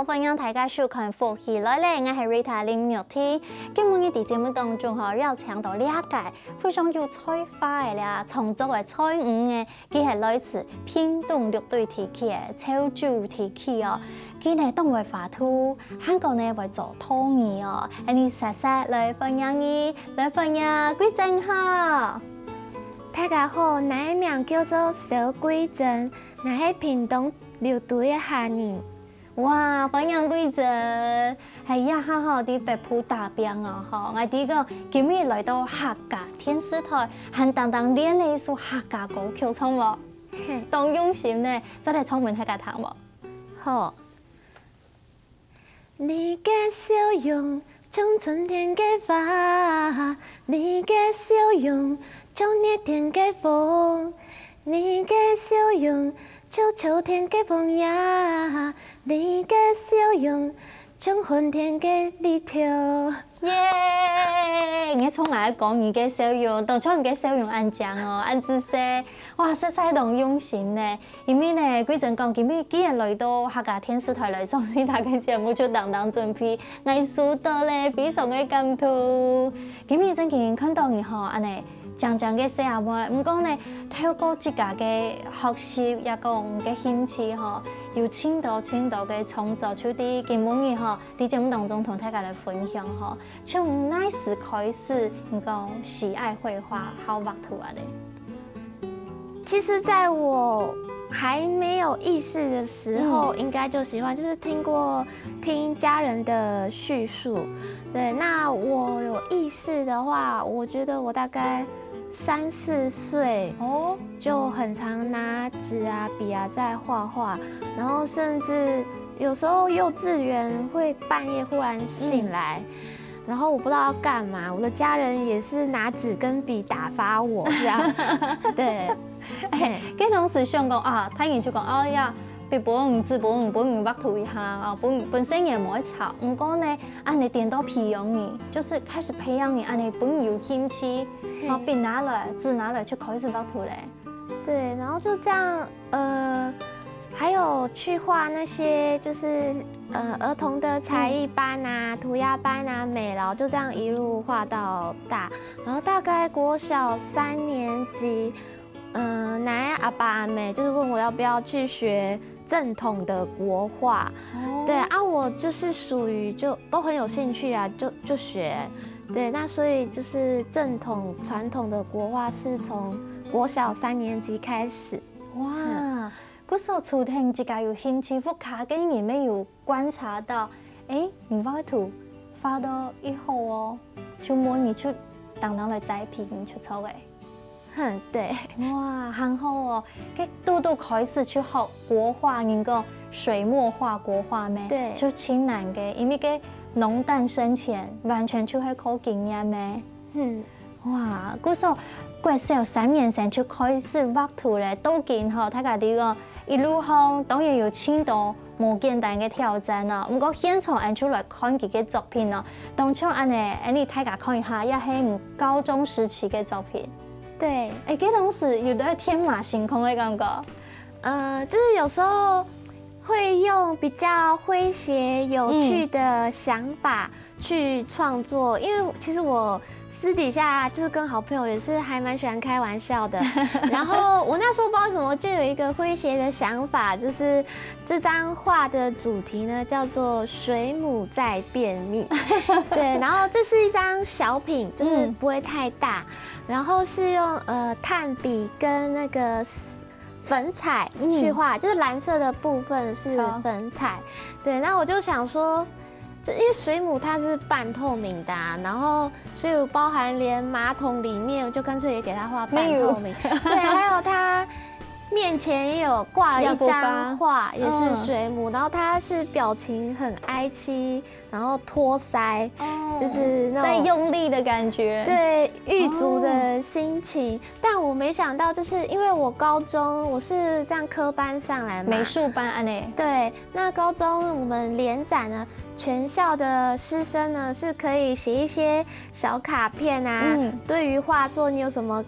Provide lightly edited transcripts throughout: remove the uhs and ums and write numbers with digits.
欢迎大家收看《福气来了》，我係 Rita 林玉天。今日喺節目當中要請到了解非常有才華嘅啦，創作嘅才藝嘅，佢係來自屏東綠隊提起嘅潮州提起哦。佢呢當為畫圖，香港呢為做拖兒哦。你實實來分享伊，來分享貴正好。大家好，我的名叫做蕭貴正，我係屏東綠隊嘅下人。哇，歡迎貴正，係呀，好好啲北埔打邊啊！嗬，我哋個今日來到客家電視台，係當練了一首客家歌曲唱喎，當用心呢，真係充滿客家湯喎。好，你嘅笑容像春天嘅花，你嘅笑容像熱天嘅風，你嘅笑容像秋天嘅風呀，你嘅笑容像春天嘅日頭。耶！我從來講你嘅笑容，當初你嘅笑容安正哦，安姿勢，哇，實在當用心呢。因為呢，貴正講今日既然來到客家電視台來上水大嘅節目，就當準備藝術到咧，非常嘅感動。今日真係看到你嗬，安尼。講嘅細阿妹，唔講呢，透過自家嘅學習，也講嘅興趣嗬，要千度嘅創作出啲根本嘅嗬，喺節目當中同大家來分享嗬。從哪時開始，你講喜愛繪畫，好畫圖啊的？其實在我還沒有意識的時候，應該就喜歡，就是聽家人的敘述。對，那我有意識的話，我覺得我大概3、4歲哦，就很常拿紙啊、筆啊在畫畫，然後甚至有時候幼稚園會半夜忽然醒來，然後我不知道要幹嘛，我的家人也是拿紙跟筆打發我，這樣，對。跟當時想講啊，睇完就講哎呀，別本畫圖一下啊，本身也冇吵，唔過呢，按你點到培養你，就是開始培養你，按你本有興趣，然後筆拿來，字拿來就開始畫圖嘞。對，然後就這樣，還有去畫那些就是兒童的才藝班啊、塗鴉班啊、美勞，就這樣一路畫到大，然後大概國小3年級。奶阿爸阿妹就是問我要不要去學正統的國畫，對啊，我就是屬於就都很有興趣啊，就學，對，那所以就是正統傳統的國畫是從國小3年級開始。哇，嗰時候初聽自己有興趣，復卡嘅你沒有觀察到，你畫圖畫到以後哦，就模擬出當來栽培你出錯嘅。對，哇，很好哦！佢都開始去學國畫，那個水墨畫國畫咩？對，就挺難嘅，因為佢農誕生前完全就係靠經驗咩？哇，嗰時候國小3年生就開始畫圖咧，都見嗬，睇下啲個一路後當然有千多冇簡單嘅挑戰啊！唔過現場按出來看佢嘅作品啊，當初你大家看一下，也係高中時期嘅作品。對，嗰當時有啲天馬行空的感覺，就是有時候會用比較詼諧有趣的想法去創作，因為其實我私底下就是跟好朋友也是還蠻喜歡開玩笑的。然後我那時候不知道為什麼就有一個詼諧的想法，就是這張畫的主題呢叫做水母在便秘。對，然後這是一張小品，就是不會太大，然後是用炭筆跟那個粉彩去畫，就是藍色的部分是粉彩。對，那我就想說，就因為水母它是半透明的然後所以包含連馬桶裡面，我就乾脆也給它畫半透明。對，還有它面前也有掛了一張畫，也是水母，然後它是表情很哀戚，然後托腮，就是那種在用力的感覺，對，獄卒的心情。但我沒想到，就是因為我高中我是這樣科班上來嘛，美術班對，那高中我們聯展呢，全校的師生呢是可以寫一些小卡片啊，對於畫作你有什麼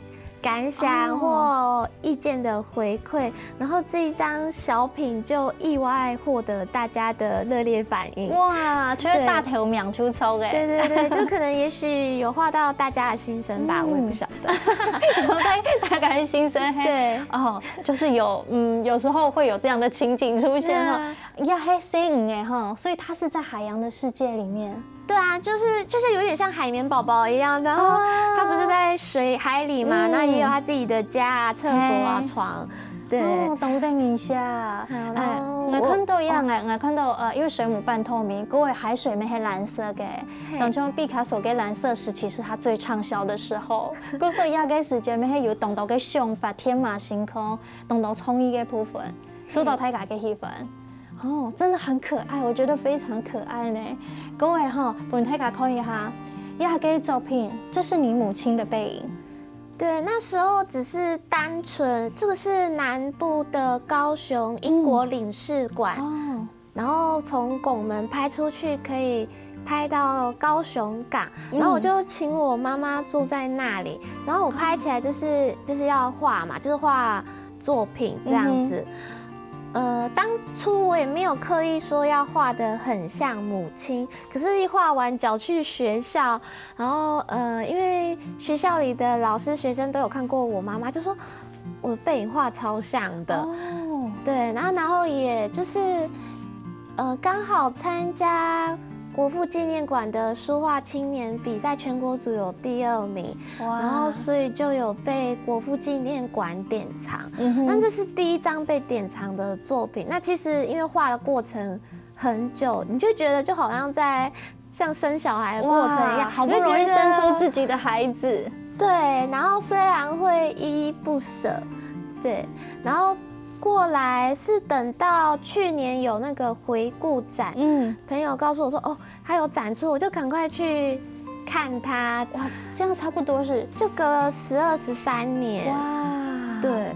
感想或意见的回馈，然后这一张小品就意外获得大家的热烈反应。哇，觉得大头秒出抽哎！对对对，就可能也许有画到大家的心声吧，我也不晓得。大概心声嘿。对哦，就是有时候会有这样的情景出现哈。呀嘿，C5哎哈，所以它是在海洋的世界里面。对啊，就是有点像海绵宝宝一样，然后他不是在海里嘛，那也有他自己的家啊、厕所啊、床。对，等等一下，我看到一样哎，我看到因为水母半透明，各位海水没黑蓝色嘅，当中毕卡索嘅蓝色时期是他最畅销的时候，故所亚嘅时间没黑有动到嘅想法天马行空，动到创意嘅部分，说到太家嘅戏份。哦，真的很可爱，我觉得非常可爱呢。各位哈，本太家看一下，亚给作品，这是你母亲的背影。对，那时候只是单纯，这个是南部的高雄英国领事馆，然后从拱门拍出去可以拍到高雄港，然后我就请我妈妈住在那里，然后我拍起来就是要画嘛，就是画作品这样子。当初我也没有刻意说要画得很像母亲，可是一画完脚去学校，然后因为学校里的老师学生都有看过我妈妈，就说我的背影画超像的。哦，对，然后也就是刚好参加国父纪念馆的书画青年比赛，全国组有第2名，然后所以就有被国父纪念馆典藏。那这是第一张被典藏的作品。那其实因为画的过程很久，你就觉得就好像在像生小孩的过程一样，好不容易生出自己的孩子。对，然后虽然会依依不舍，对，然后过来是等到去年有那个回顾展，朋友告诉我说哦，还有展出，我就赶快去看它。哇，这样差不多是就隔了12、13年。哇，对，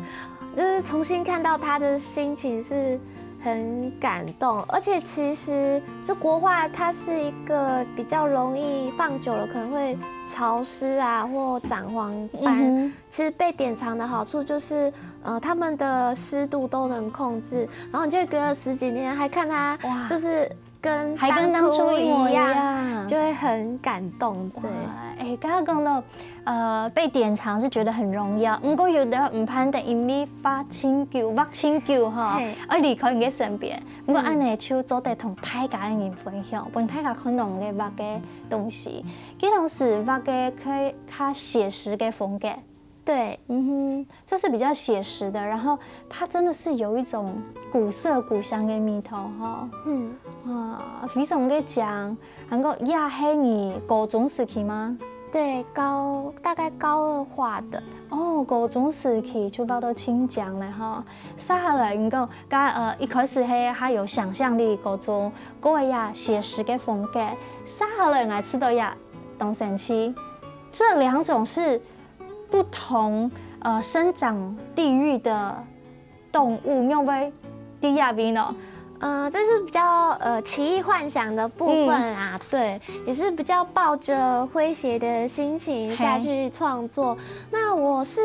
就是重新看到它的心情是很感动，而且其实就国画它是一个比较容易放久了可能会潮湿啊或长黄斑。其实被典藏的好处就是他们的湿度都能控制，然后你就隔了10几年还看它就是跟当初一样，就会很感动。对，哎，刚刚讲到被典藏是觉得很荣耀，不过有的唔盼得因为挖清旧哈，而离开你嘅身边。不过安尼就做得同大家人分享，帮大家看到嘅挖嘅东西，这种是挖嘅较写实嘅风格。对，这是比较写实的，然后它真的是有一种古色古香的味道哈。非常的讲，韩国亚黑你高中时期吗？对，大概高2画的。哦，高中时期就报到青奖了哈。下来你讲，一开始嘿还有想象力高中，各位呀写实的风格。下来我吃到呀东神期，这2种是不同生长地域的动物，用为低亚比呢？这是比较奇异幻想的部分啊，对，也是比较抱着诙谐的心情下去创作。那我是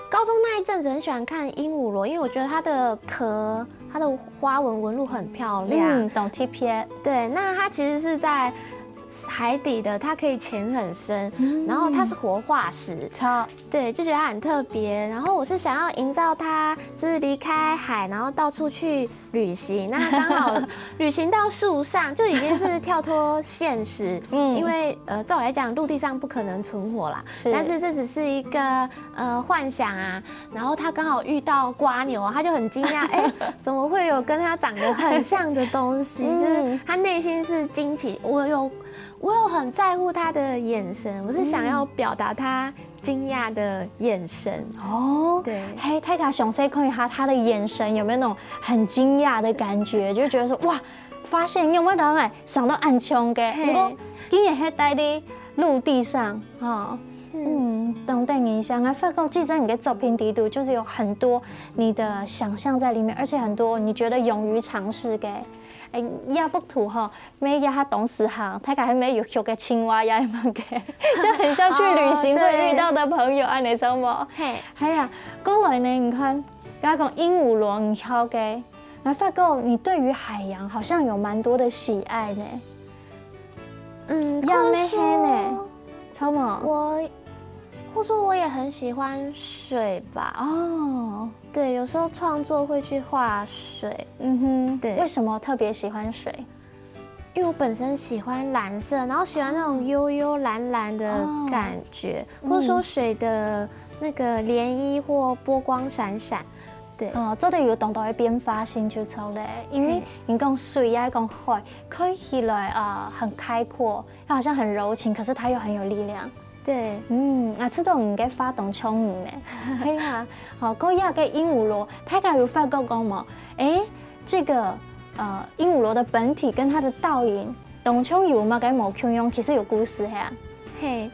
高中那一阵子很喜欢看鹦鹉螺，因为我觉得它的壳、它的花纹纹路很漂亮。懂 TP。对，那它其实是在海底的，它可以潜很深，然后它是活化石，对，就觉得它很特别。然后我是想要营造它就是离开海，然后到处去旅行。那刚好旅行到树上，就已经是跳脱现实。因为照我来讲，陆地上不可能存活啦，但是这只是一个幻想啊。然后他刚好遇到蝸牛啊，他就很惊讶，哎，怎么会有跟他长得很像的东西？就是他内心是惊奇，我有很在乎他的眼神，我是想要表达他惊讶的眼神。哦，对，嘿，太卡熊 C 看一下他的眼神有没有那种很惊讶的感觉，就觉得说哇，发现有没有人哎想到暗枪嘅，不过竟然还待在陆地上哈。等等一下，我发觉记在你的作品底度，就是有很多你的想象在里面，而且很多你觉得勇于尝试嘅。亚幅图哈，没亚哈董事行，他讲没有学个青蛙呀，么个，就很像去旅行会遇到的朋友啊，你知道吗？嘿，系啊，过来呢，你看，刚刚讲鹦鹉螺，你晓嘅，我发觉你对于海洋好像有蛮多的喜爱呢。要咩黑呢？超么？或说我也很喜欢水吧。哦，对，有时候创作会去画水。对。为什么特别喜欢水？因为我本身喜欢蓝色，然后喜欢那种幽幽蓝蓝的感觉，或者说水的那个涟漪或波光闪闪。对，做得有动到的变化性就超嘞，因为你讲水呀，讲海，看起来很开阔，它好像很柔情，可是它又很有力量。对，这都唔该发动冲你呢，系啊，嗰日嘅鹦鹉螺，大家有发觉讲嘛？这个鹦鹉螺的本体跟它的倒影，动冲有嘛？该冇穷用，其实有故事呀。嘿。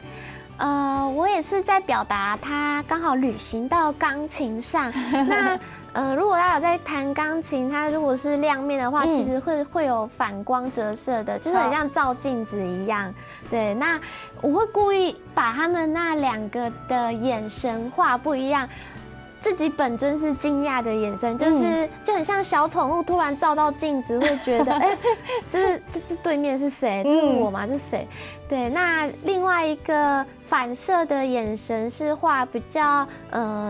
我也是在表达他刚好旅行到钢琴上。那如果他有在弹钢琴，他如果是亮面的话，其实会有反光折射的，就是很像照镜子一样。对，那我会故意把他们那两个的眼神画不一样。自己本尊是惊讶的眼神，就很像小宠物突然照到镜子，会觉得就是这对面是谁？这是我吗？这是谁？对，那另外一个反射的眼神是画比较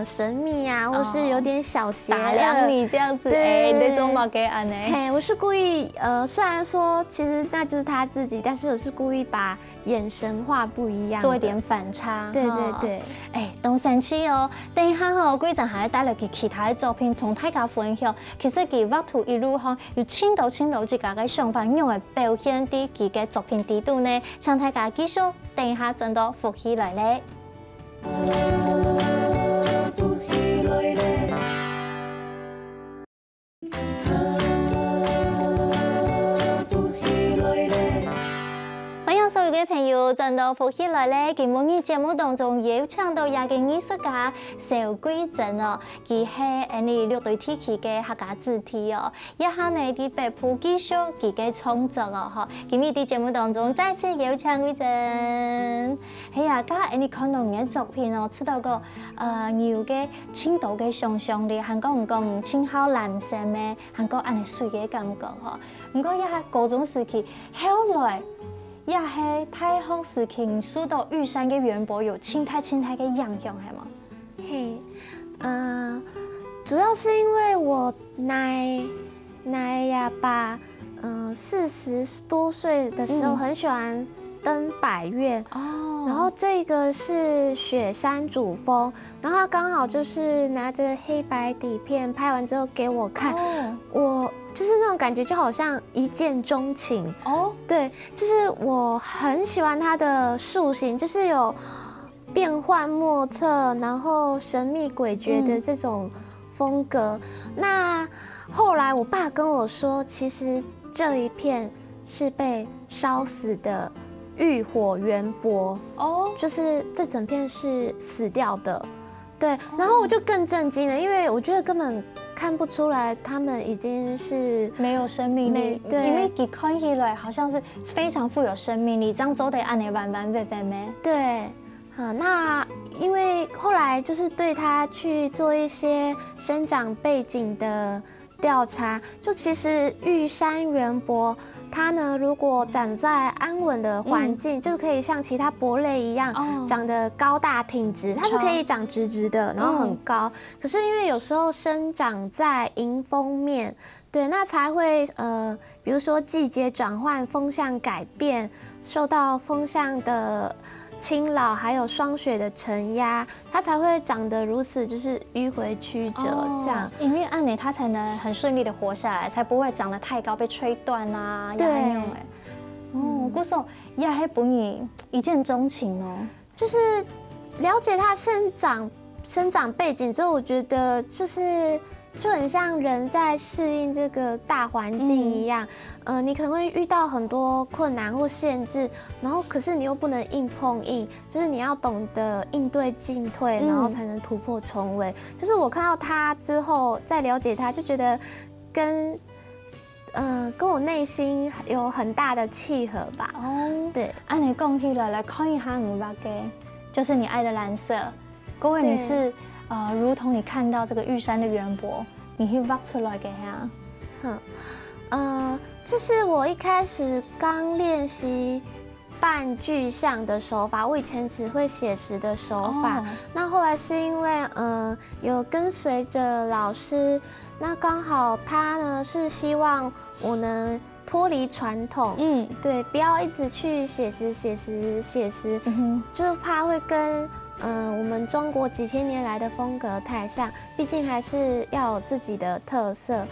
神秘啊，或是有点小邪恶，打量你这样子，那种嘛给安呢？嘿，我是故意虽然说其实那就是他自己，但是我是故意把眼神画不一样，做一点反差。对对对，都神奇哦！等一下哈，规阵还带来其他的作品同大家分享。其实佢画图一路哈，有千多自家嘅想法，用嚟表现啲佢嘅作品底度呢，请大家继续等一下真到复起来咧。所有嘅朋友，真到复起来咧！今日节目当中邀请到一个艺术家邵桂珍哦，佢系6对天气嘅客家主题哦，一下呢啲北埔继续佢嘅创作哦，嗬！今日啲节目当中再次邀请桂珍，係啊，家你看到嘅作品哦，知道個有嘅青島嘅想象力，韓國唔講青好藍色咩，韓國安尼水嘅感覺嗬，唔過一下高中時期後來。也係太學時期，受到玉山嘅元博有清太嘅影響，係嗎？嘿，主要是因為我奶呀爸，40多歲的時候很喜歡登百岳哦，然後這個是雪山主峰，然後他剛好就是拿着黑白底片拍完之後給我看，我。就是那種感覺，就好像一見鍾情哦。對，就是我很喜歡它的塑形，就是有變幻莫測，然後神秘詭譎的這種風格。那後來我爸跟我說，其實這一片是被燒死的浴火元博哦，就是這整片是死掉的。對，然後我就更震驚了，因為我覺得根本。看不出來，他們已經是沒有生命力。對，因為佢看起來好像是非常富有生命力，這樣做得安尼完完備備咩？對，好，那因為後來就是對他去做一些生長背景的調查，就其實玉山元博，它呢如果長在安穩的環境，就是可以像其他博類一樣，長得高大挺直，它是可以長直直的，然後很高。可是因為有時候生長在迎風面，對，那才會比如說季節轉換、風向改變，受到風向的侵擾，還有霜雪的承壓，它才會長得如此，就是迂回曲折這樣。因為按理它才能很順利的活下來，才不會長得太高被吹斷啊。對。故說也係本人一見鍾情哦。就是了解它生長背景之後，我覺得就很像人在適應這個大環境一樣，你可能會遇到很多困難或限制，然後可是你又不能硬碰硬，就是你要懂得應對進退，然後才能突破重圍。就是我看到他之後，再了解他，就覺得跟跟我内心有很大的契合吧。哦，对，按你讲起来看一下你画的，就是你爱的蓝色。各位你是如同你看到这个玉山的圆柏，你去画出来给他。这是我一开始刚练习半具象的手法，我以前只会写实的手法。那后来是因为有跟随着老师，那刚好他呢是希望我能脱离传统，对，不要一直去写实，就怕会跟我们中国几千年来的风格太像，毕竟还是要有自己的特色。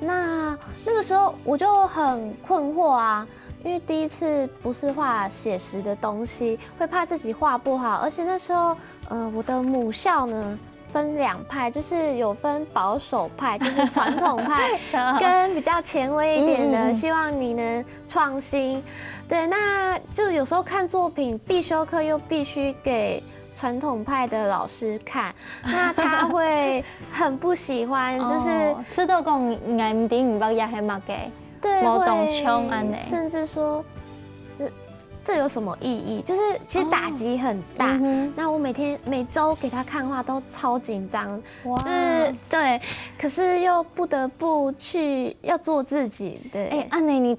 那个时候我就很困惑啊，因为第一次不是画写实的东西，会怕自己画不好，而且那时候我的母校呢分两派，就是有分保守派，就是传统派，跟比较前卫一点的，希望你能创新。对，那就有时候看作品，必修课又必须给传统派的老师看，那他会很不喜欢，就是知道讲眼唔顶唔捌也系默嘅，对，无动枪安尼，甚至说这有什么意义？就是其实打击很大。那我每周给他看画都超紧张，就是对，可是又不得不去要做自己。对，安妮，你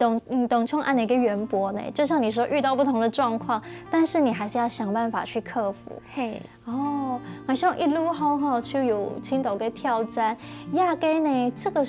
懂冲安妮个圆柏呢？就像你说，遇到不同的状况，但是你还是要想办法去克服。嘿，好像一路好就有青岛给挑战，亚给呢？这个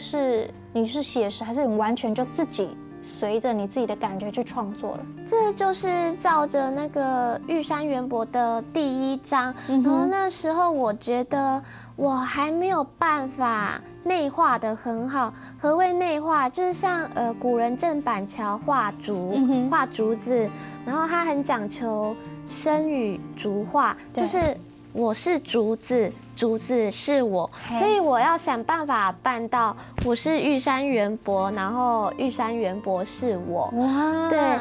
你是写实，还是你完全就自己？随着你自己的感觉去创作了，这就是照着那个玉山圆柏的第1章，然后那时候我觉得我还没有办法内化的很好。何谓内化？就是像古人郑板桥画竹子，然后他很讲求生与竹画，就是我是竹子，竹子是我，所以我要想办法办到我是玉山圆柏，然后玉山圆柏是我。哇，对。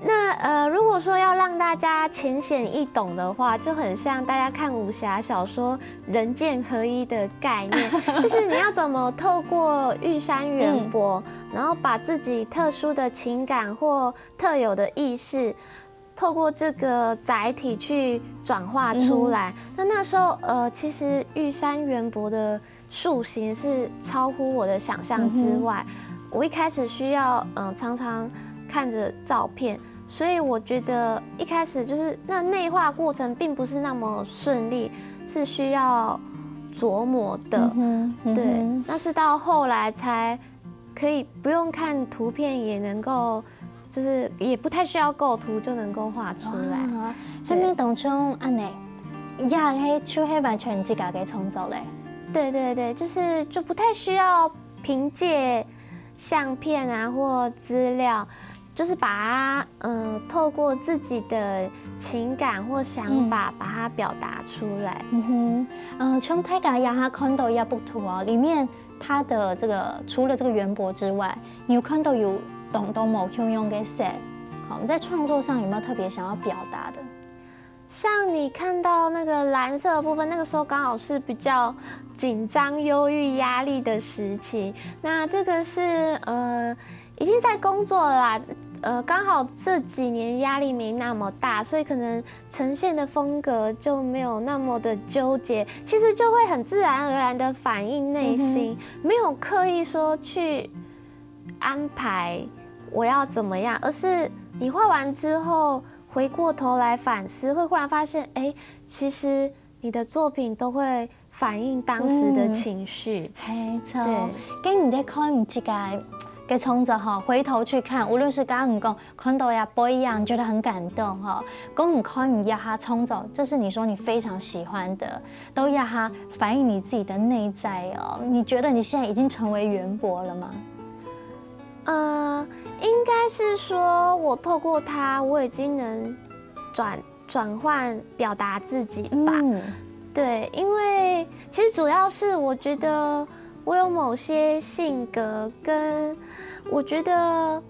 那如果说要让大家浅显易懂的话，就很像大家看武侠小说人剑合一的概念，就是你要怎么透过玉山圆柏，然后把自己特殊的情感或特有的意识，透过这个载体去转化出来。那时候其实玉山圆柏的塑形是超乎我的想象之外。我一开始需要常常看着照片，所以我觉得一开始就是那内化过程并不是那么顺利，是需要琢磨的。对，那是到后来才可以不用看图片也能够。就是也不太需要构图就能够画出来。那边当中安尼，亚黑手黑完全自家给创作嘞。对，就不太需要凭借相片啊或资料，就是把它透过自己的情感或想法把它表达出来。从大家也哈看到一幅图里面它的这个除了这个圆柏之外，你有看到有。懂某 Q 用给写，好，你在创作上有没有特别想要表达的？像你看到那个蓝色的部分，那个时候刚好是比较紧张、忧郁、压力的时期。那这个是已经在工作了啦，刚好这几年压力没那么大，所以可能呈现的风格就没有那么的纠结，其实就会很自然而然的反映内心，没有刻意说去安排。我要怎么样？而是你画完之后，回过头来反思，会忽然发现，其实你的作品都会反映当时的情绪。对，跟你在看你自己嘅创作回头去看，无论是刚刚讲看到呀不一样，觉得很感动讲你看你呀哈创作，这是你说你非常喜欢的，都呀哈反映你自己的内在你觉得你现在已经成为圆柏了吗？应该是说，我透过它，我已经能转换表达自己吧。对，因为其实主要是我觉得我有某些性格，跟我觉得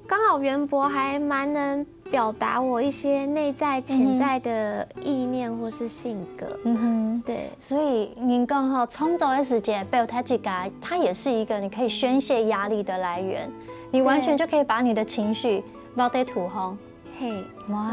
刚好圆柏还蛮能表达我一些内在潜在的意念或是性格。对。所以您讲哈，创作的时间表达自己，它也是一个你可以宣泄压力的来源，你完全就可以把你的情绪抛在土方。嘿，哇，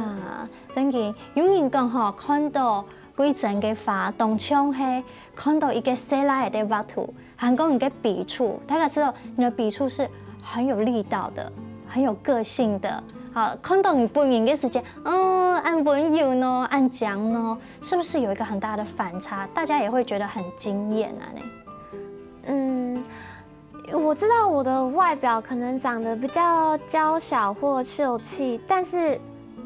等于有人讲哈，看到规整嘅画，当枪係看到一个细拉的画图，韩国人嘅笔触，大家知道你的笔触是很有力道的，很有个性的。好，看到你本人嘅时间，按文有呢，按讲呢，是不是有一个很大的反差？大家也会觉得很惊艳啊呢？我知道我的外表可能长得比较娇小或秀气，但是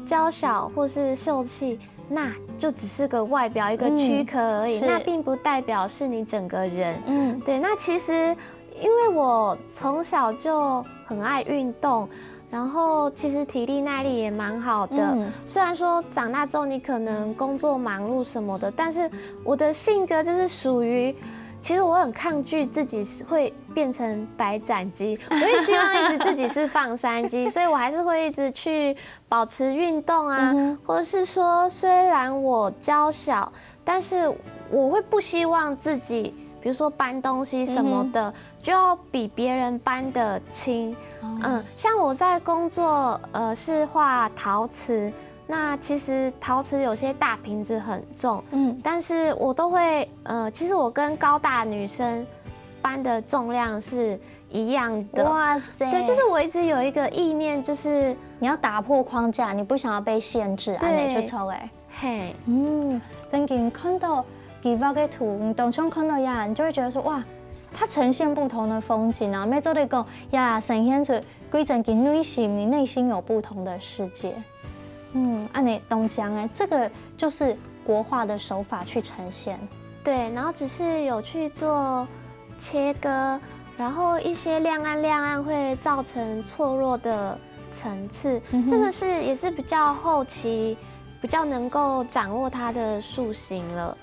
娇小或是秀气，那就只是个外表一个躯壳而已，那并不代表是你整个人。对。那其实因为我从小就很爱运动，然后其实体力耐力也蛮好的。虽然说长大之后你可能工作忙碌什么的，但是我的性格就是属于。其实我很抗拒自己会变成白斩鸡，我也希望一直自己是放山鸡，所以我还是会一直去保持运动啊，或者是说，虽然我娇小，但是我会不希望自己，比如说搬东西什么的，就要比别人搬得轻。像我在工作，是画陶瓷。那其实陶瓷有些大瓶子很重，但是我都会，其实我跟高大女生搬的重量是一样的。哇塞！对，就是我一直有一个意念，就是你要打破框架，你不想要被限制，安尼去抽诶。嘿，曾经看到几幅嘅图，你当初看到呀，你就会觉得说哇，它呈现不同的风景啊。每做你讲呀，呈现出规整个内心，你内心有不同的世界。按你东江哎，这个就是国画的手法去呈现。对，然后只是有去做切割，然后一些亮暗会造成错落的层次，这个也是比较后期比较能够掌握它的塑形了。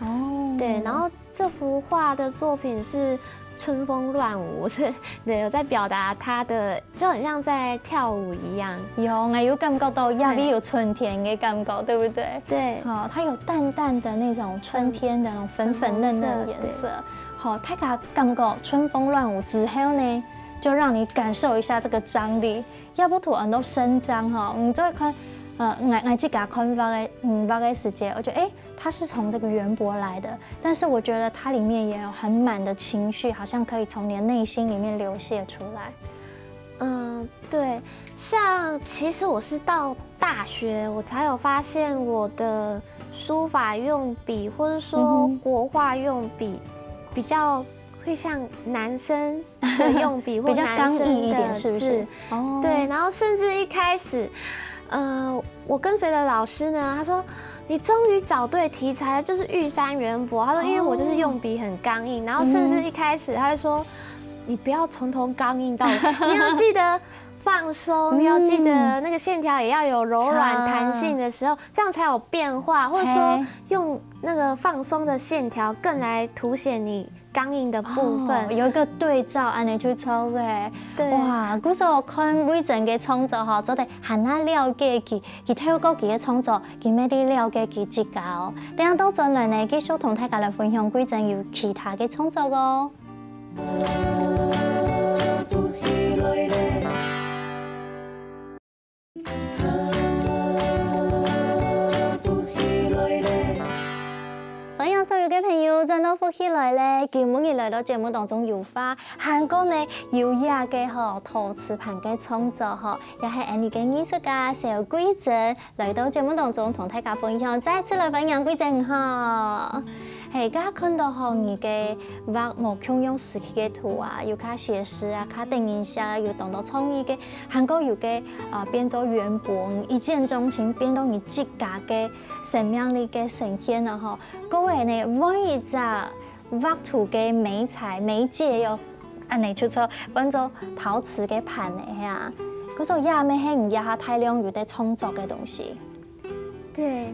对，然后这幅画的作品是。春风乱舞是，对，有在表达它的，就很像在跳舞一样。有感觉到亚比有春天的感觉，对不对？对，好，它有淡淡的那种春天的那种粉粉嫩嫩的颜色。好，它感觉春风乱舞之后呢，就让你感受一下这个张力。要不图很多伸张哈，你就会看。我自己看画的时间，我觉得它是从这个圆柏来的，但是我觉得它里面也有很满的情绪，好像可以从你的内心里面流泻出来。对，像其实我是到大学我才有发现我的书法用笔或者说国画用笔比较会像男生的用笔或男生的字，比较刚毅一点，是不是？对，然后甚至一开始。我跟随的老师呢，他说你终于找对题材了，就是玉山圆柏。他说，因为我就是用笔很刚硬，然后甚至一开始他会说，你不要从头刚硬到尾，你要记得放松，要记得那个线条也要有柔软弹性的时候，这样才有变化，或者说用那个放松的线条更来凸显你。刚硬的部分有一个对照，安尼去抽诶。对，哇，古时候看每阵嘅创作吼，做得很难了解佢透过佢嘅创作，佢咩啲了解佢自家哦。等下到陣來呢，繼續同大家來分享幾陣有其他嘅創作哦。所有嘅朋友真都福起來咧，今日來到節目當中有花，韓國呢優雅嘅嗬陶瓷盤嘅創作嗬，又係我哋嘅藝術家小貴珍來到節目當中同大家分享，再次來分享貴珍嗬。係，家看到嗬你嘅畫無共用時期嘅圖啊，有卡寫實啊，卡定影下，有當到創意嘅，韓國有嘅變做圓柏，一見鍾情，變到你自家嘅生命力嘅呈現啊嗬。各位呢，揾一隻畫圖嘅媒材媒介有，安尼就做變做陶瓷嘅盤嚟嚇，嗰時候也咩係唔也下大量有得創作嘅東西。对，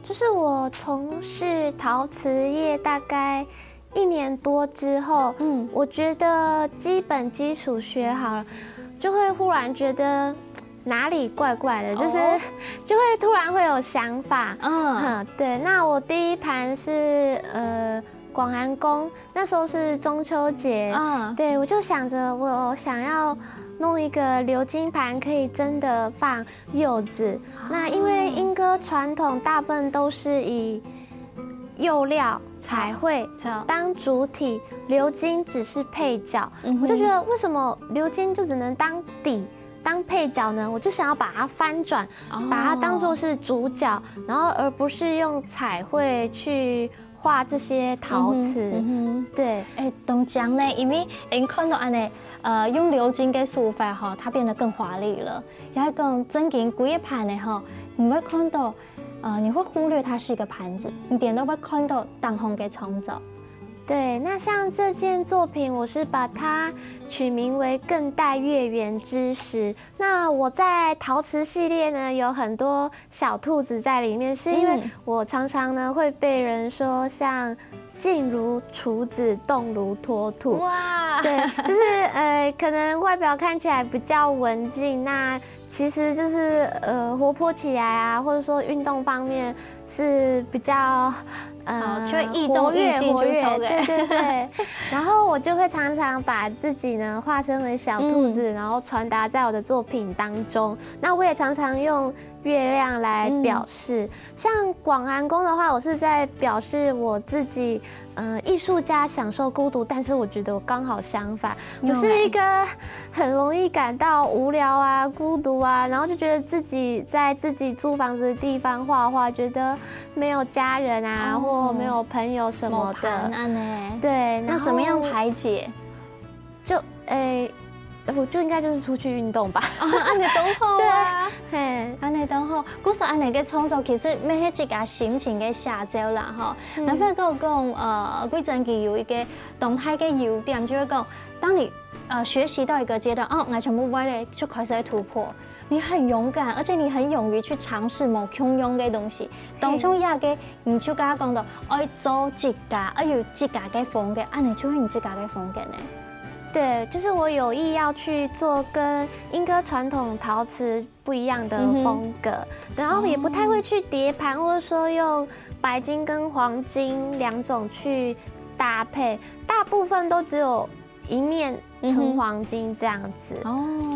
就是我從事陶瓷業大概1年多之後，我覺得基本基礎學好了，就會忽然覺得哪里怪怪的，就是就会突然会有想法。对。那我第一盘是广寒宫，那时候是中秋节。对，我就想着我想要弄一个鎏金盘，可以真的放柚子。那因为莺歌传统大部分都是以釉料、彩绘当主体，鎏金只是配角。我就觉得为什么鎏金就只能当底、当配角呢？我就想要把它翻转，把它当作是主角，然后而不是用彩绘去画这些陶瓷。对，东江呢，因为看到安尼，用鎏金的手法哈，它变得更华丽了。然后讲整件规个盘的哈，你会看到。你会忽略它是一个盘子，你点都会看到当红给创造。对，那像这件作品，我是把它取名为“更待月圆之时”。那我在陶瓷系列呢，有很多小兔子在里面，是因为我常常呢会被人说像静如处子，动如脱兔。哇，对，就是可能外表看起来比较文静，那其实就是活泼起来啊，或者说运动方面是比较就易动易静，对。然后我就会常常把自己呢化身为小兔子，然后传达在我的作品当中。那我也常常用月亮来表示，像广寒宫的话，我是在表示我自己，艺术家享受孤独，但是我觉得我刚好相反，我是一个很容易感到无聊啊、孤独啊，然后就觉得自己在自己租房子的地方画画，觉得没有家人啊，或没有朋友什么的。对，那怎么样排解？就我就应该就是出去运动吧。安尼都好啊，嘿，安尼都好。故说安尼嘅创作，其实每一个心情嘅写照啦，吼。那反正讲，贵珍佢有一个动态嘅优点，就是讲，当你学习到一个阶段，我全部歪咧就开始突破。你很勇敢，而且你很勇于去尝试某穷用嘅东西。当初也嘅，你就甲我讲到，爱做自家，有自家嘅风格，安尼就会你自家嘅风格呢。对，就是我有意要去做跟莺歌传统陶瓷不一样的风格，然后也不太会去叠盘，或者说用白金跟黄金两种去搭配，大部分都只有一面纯黄金这样子。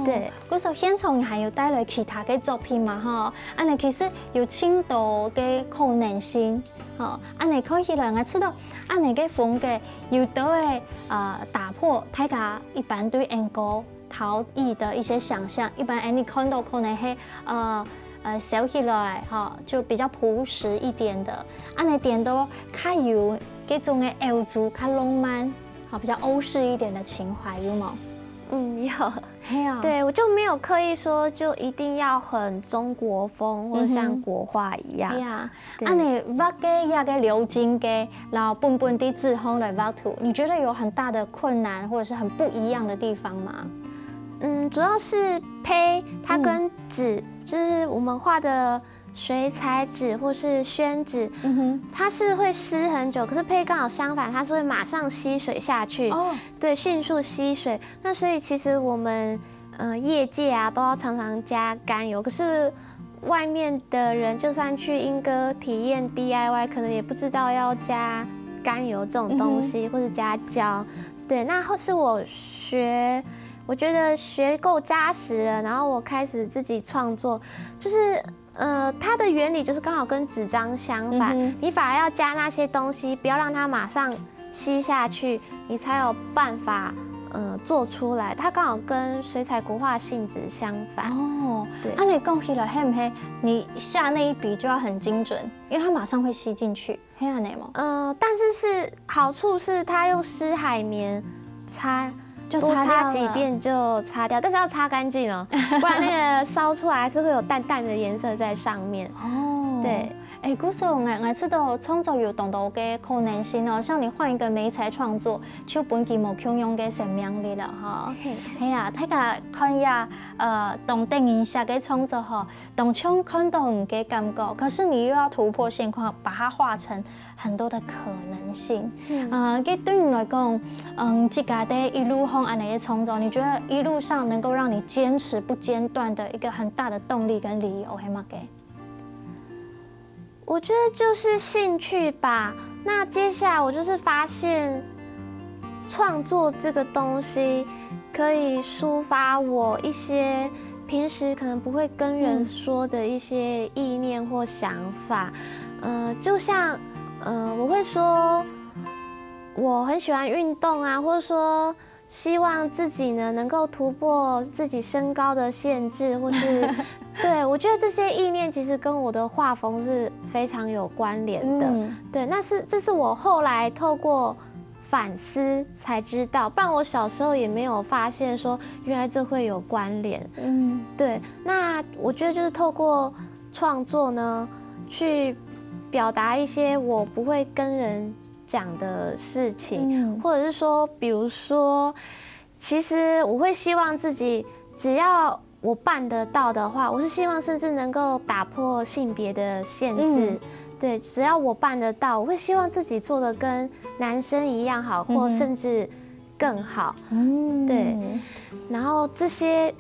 对，嗰首现场还有带来其他嘅作品嘛？哈，安尼其实有青岛嘅可能性。安尼看起来我知道，安尼嘅风格有都会打破大家一般对莺歌陶艺的一些想象。一般你看到可能係小起来就比较朴实一点的，安尼点到较有嗰种嘅欧洲较浪漫，比较欧式一点的情怀，有冇？有，对，我就没有刻意说就一定要很中国风或者像国画一样。安尼畫嘅一個鎏金嘅，然後本地字風來畫圖，你覺得有很大的困難或者是很不一樣的地方嗎？主要是胚，它跟纸，就是我们画的水彩纸或是宣纸，它是会湿很久，可是胚刚好相反，它是会马上吸水下去，对，迅速吸水。那所以其实我们业界啊都要常常加甘油，可是外面的人就算去莺歌体验 DIY， 可能也不知道要加甘油这种东西，或是加胶。对，那后是我觉得学够扎实了，然后我开始自己创作，就是它的原理就是刚好跟纸张相反，你反而要加那些东西，不要让它马上吸下去，你才有办法做出来。它刚好跟水彩国画性质相反。对。那你讲起来，黑不黑？你下那一笔就要很精准，因为它马上会吸进去，黑暗的吗？但是好处是它用湿海绵擦。多擦几遍就擦掉，但是要擦干净哦，不然那个烧出来还是会有淡淡的颜色在上面。对，古时候我知道创作有同多嘅可能性哦，像你换一个媒材创作，就本期冇共用嘅生命力了哈。係啊，大家看呀，同電影下嘅創作吼，同像看到唔嘅感覺，可是你又要突破現況，把它化成很多的可能性。對你來講，自家的一路向安尼嘅創作，你覺得一路上能夠讓你堅持不間斷的一個很大的動力跟理由係乜嘅？我覺得就是興趣吧。那接下來我就是發現，創作這個東西可以抒發我一些平時可能不會跟人說的一些意念或想法。就像我會說我很喜歡運動啊，或者說希望自己呢能夠突破自己身高的限制，或是對，我覺得這些意念其實跟我的畫風是非常有關聯的。對，這是我後來透過反思才知道，不然我小時候也沒有發現說原來這會有關聯。對，那我覺得就是透過創作呢，去表達一些我不會跟人講的事情，或者是說，比如說，其實我會希望自己只要我辦得到的話，我是希望甚至能夠打破性別的限制。對，只要我辦得到，我會希望自己做得跟男生一樣好，或甚至更好。對，然後這些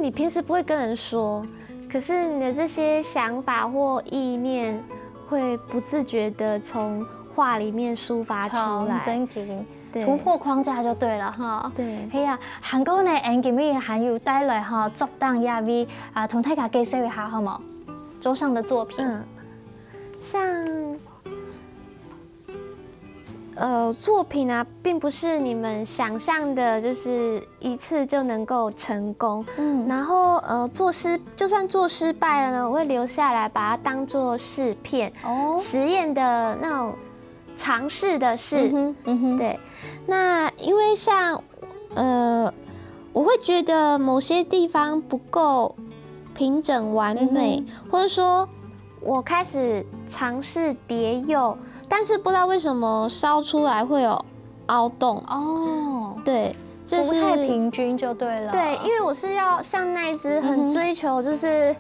你平時不會跟人說，可是你的這些想法或意念會不自覺地從畫裡面抒發出來。突破框架就對了哈。對，係啊，韓國呢，今日還有帶來哈作檔也為同大家介紹一下好冇？桌上的作品。像作品啊，並不是你們想象的，就是一次就能夠成功。然後就算做失敗了呢，我會留下來，把它當做試片，實驗的那種嘗試的試。對，那因為像我會覺得某些地方不夠平整完美，或者說我開始嘗試疊釉，但是不知道為什麼燒出來會有凹洞。對，這是不太平均就對了。對，因為我是要像那一隻很追求就是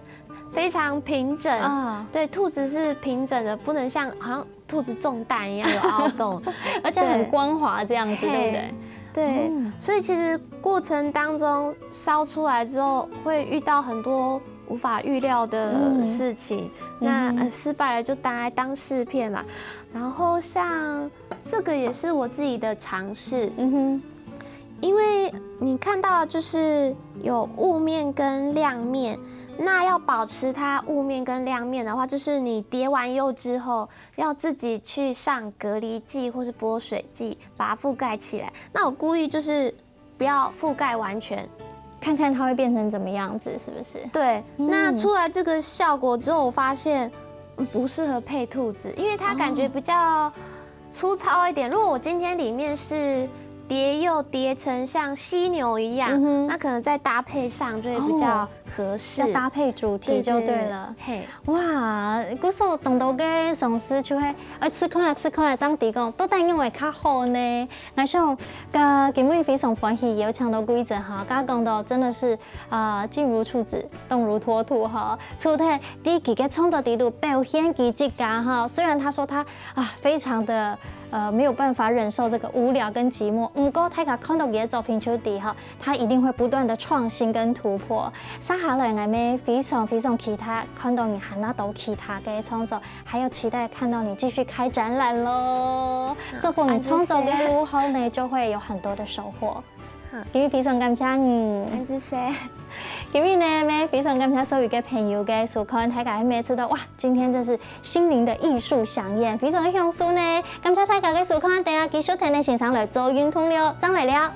非常平整。對，兔子是平整的，不能像好像兔子中彈一樣有凹洞，而且很光滑這樣子，對不對？對，所以其實過程當中燒出來之後會遇到很多無法預料的事情，那失敗了就當試片嘛。然後像這個也是我自己的嘗試，因為你看到就是有霧面跟亮面，那要保持它霧面跟亮面的話，就是你疊完釉之後要自己去上隔離劑或是撥水劑把它覆蓋起來。那我故意就是不要覆蓋完全，看看它會變成怎麼樣子，是不是？對，那出來這個效果之後，我發現不適合配兔子，因為它感覺比較粗糙一點。如果我今天裡面是疊釉疊成像犀牛一樣，那可能在搭配上就會比較合適。要搭配主題就對了。嘿，哇，嗰首動到嘅上司就係吃看來這樣地講，都等因為較好呢。我想今日非常歡喜有請到規則哈，剛講到真的是靜如處子，動如脫兔哈。除了第幾個創作地圖表現技術家哈，雖然他說他非常的沒有辦法忍受這個無聊跟寂寞。不過大家看到嘅作品就底哈，他一定會不斷的創新跟突破。接下來我們非常期待看到你還拿到其他嘅創作，還有期待看到你繼續開展覽咯。做過你創作嘅路後呢，就會有很多的收穫。今日非常感謝你，謝謝。今日呢，我非常感謝所有嘅朋友嘅收看，大家每次都哇，今天真是心靈的藝術饗宴，非常嘅享受呢。感謝大家嘅收看，等下繼續聽你欣賞來做運動了，張來了。